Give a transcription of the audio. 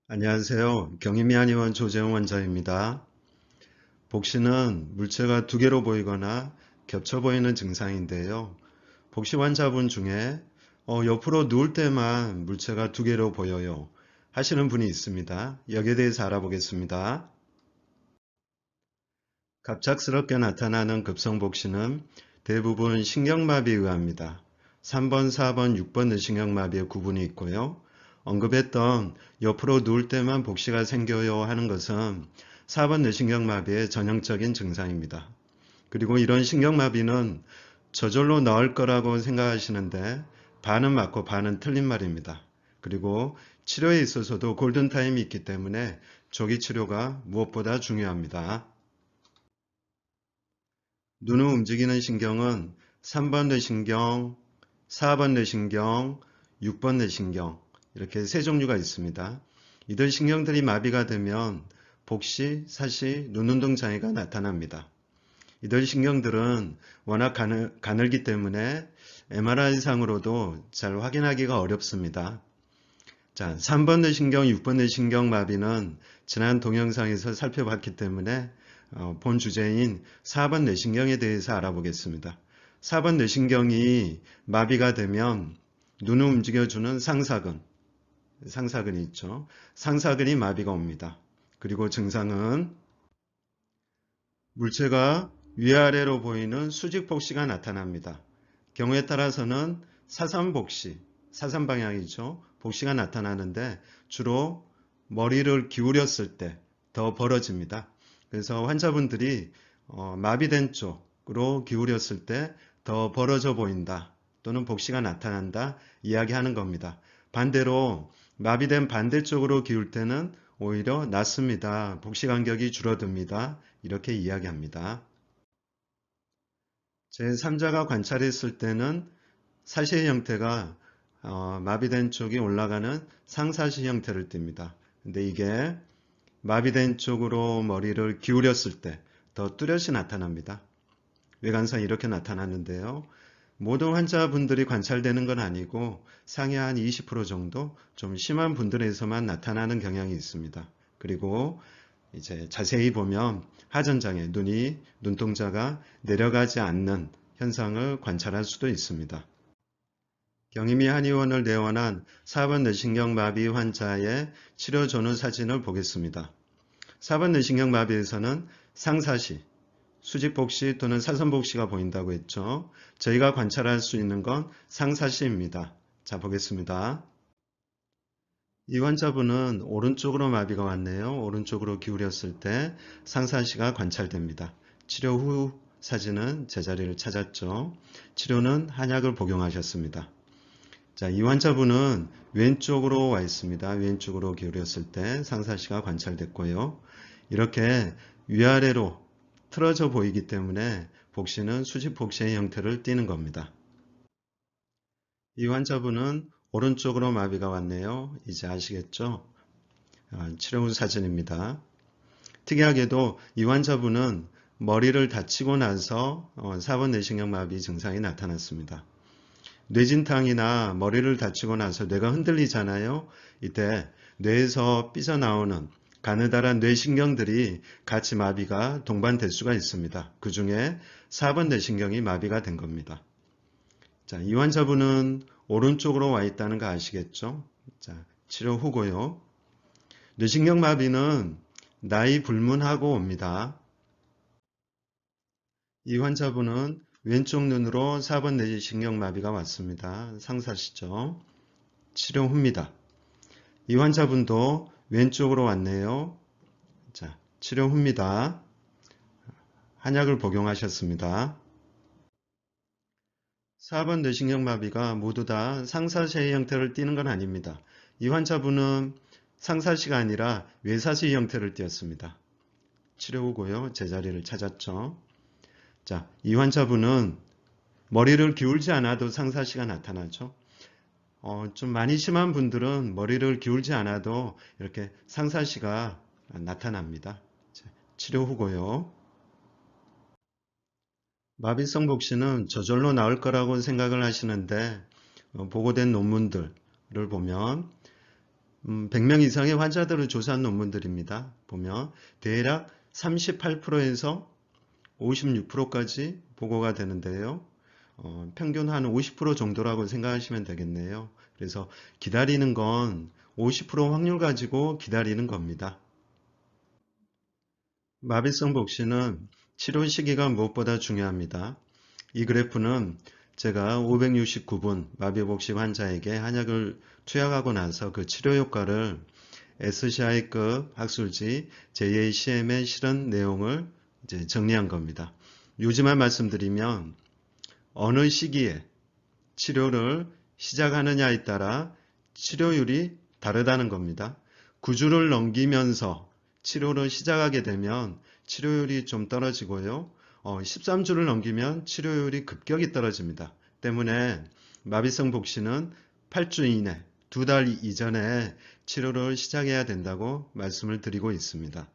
안녕하세요. 경희미 한의원 조재용 원장입니다. 복시는 물체가 두 개로 보이거나 겹쳐 보이는 증상인데요. 복시 환자분 중에 옆으로 누울 때만 물체가 두 개로 보여요 하시는 분이 있습니다. 여기에 대해서 알아보겠습니다. 갑작스럽게 나타나는 급성복시는 대부분 신경마비에 의합니다. 3번, 4번, 6번 뇌신경마비의 구분이 있고요. 언급했던 옆으로 누울 때만 복시가 생겨요 하는 것은 4번 뇌신경마비의 전형적인 증상입니다. 그리고 이런 신경마비는 저절로 나을 거라고 생각하시는데 반은 맞고 반은 틀린 말입니다. 그리고 치료에 있어서도 골든타임이 있기 때문에 조기 치료가 무엇보다 중요합니다. 눈을 움직이는 신경은 3번 뇌신경, 4번 뇌신경, 6번 뇌신경 이렇게 세 종류가 있습니다. 이들 신경들이 마비가 되면 복시, 사시, 눈운동 장애가 나타납니다. 이들 신경들은 워낙 가늘기 때문에 MRI상으로도 잘 확인하기가 어렵습니다. 자, 3번 뇌신경, 6번 뇌신경 마비는 지난 동영상에서 살펴봤기 때문에 본 주제인 4번 뇌신경에 대해서 알아보겠습니다. 4번 뇌신경이 마비가 되면 눈을 움직여주는 상사근이 있죠. 상사근이 마비가 옵니다. 그리고 증상은 물체가 위아래로 보이는 수직복시가 나타납니다. 경우에 따라서는 사선복시, 사선 방향이죠. 복시가 나타나는데 주로 머리를 기울였을 때 더 벌어집니다. 그래서 환자분들이 마비된 쪽으로 기울였을 때 더 벌어져 보인다 또는 복시가 나타난다 이야기하는 겁니다. 반대로 마비된 반대쪽으로 기울 때는 오히려 낫습니다. 복시 간격이 줄어듭니다. 이렇게 이야기합니다. 제3자가 관찰했을 때는 사시의 형태가 마비된 쪽이 올라가는 상사시 형태를 띱니다. 근데 이게 마비된 쪽으로 머리를 기울였을 때 더 뚜렷이 나타납니다. 외관상 이렇게 나타나는데요. 모든 환자분들이 관찰되는 건 아니고 상위 한 20% 정도 좀 심한 분들에서만 나타나는 경향이 있습니다. 그리고 이제 자세히 보면 하전장애, 눈동자가 내려가지 않는 현상을 관찰할 수도 있습니다. 경희미 한의원을 내원한 4번 뇌신경마비 환자의 치료 전후 사진을 보겠습니다. 4번 뇌신경마비에서는 상사시, 수직복시 또는 사선복시가 보인다고 했죠. 저희가 관찰할 수 있는 건 상사시입니다. 자, 보겠습니다. 이 환자분은 오른쪽으로 마비가 왔네요. 오른쪽으로 기울였을 때 상사시가 관찰됩니다. 치료 후 사진은 제자리를 찾았죠. 치료는 한약을 복용하셨습니다. 자, 이 환자분은 왼쪽으로 와 있습니다. 왼쪽으로 기울였을 때 상사시가 관찰됐고요. 이렇게 위아래로 틀어져 보이기 때문에 복시는 수직복시의 형태를 띠는 겁니다. 이 환자분은 오른쪽으로 마비가 왔네요. 이제 아시겠죠? 치료 후 사진입니다. 특이하게도 이 환자분은 머리를 다치고 나서 4번 뇌신경 마비 증상이 나타났습니다. 뇌진탕이나 머리를 다치고 나서 뇌가 흔들리잖아요. 이때 뇌에서 삐져나오는 가느다란 뇌신경들이 같이 마비가 동반될 수가 있습니다. 그 중에 4번 뇌신경이 마비가 된 겁니다. 자, 이 환자분은 오른쪽으로 와 있다는 거 아시겠죠? 자, 치료 후고요. 뇌신경 마비는 나이 불문하고 옵니다. 이 환자분은 왼쪽 눈으로 4번 뇌신경 마비가 왔습니다. 상사시죠. 치료 후입니다. 이 환자분도 왼쪽으로 왔네요. 자, 치료 후입니다. 한약을 복용하셨습니다. 4번 뇌신경마비가 모두 다 상사시의 형태를 띠는 건 아닙니다. 이 환자분은 상사시가 아니라 외사시 형태를 띠었습니다. 치료 후고요. 제자리를 찾았죠. 자, 이 환자분은 머리를 기울지 않아도 상사시가 나타나죠. 좀 많이 심한 분들은 머리를 기울지 않아도 이렇게 상사시가 나타납니다. 치료 후고요. 마비성 복시는 저절로 나을 거라고 생각을 하시는데 보고된 논문들을 보면 100명 이상의 환자들을 조사한 논문들입니다. 보면 대략 38%에서 56%까지 보고가 되는데요. 평균 한 50% 정도라고 생각하시면 되겠네요. 그래서 기다리는 건 50% 확률 가지고 기다리는 겁니다. 마비성 복시는 치료 시기가 무엇보다 중요합니다. 이 그래프는 제가 569분 마비복식 환자에게 한약을 투약하고 나서 그 치료 효과를 SCI급 학술지 JACM에 실은 내용을 이제 정리한 겁니다. 요지만 말씀드리면 어느 시기에 치료를 시작하느냐에 따라 치료율이 다르다는 겁니다. 9주를 넘기면서 치료를 시작하게 되면 치료율이 좀 떨어지고요. 13주를 넘기면 치료율이 급격히 떨어집니다. 때문에 마비성 복시는 8주 이내, 2달 이전에 치료를 시작해야 된다고 말씀을 드리고 있습니다.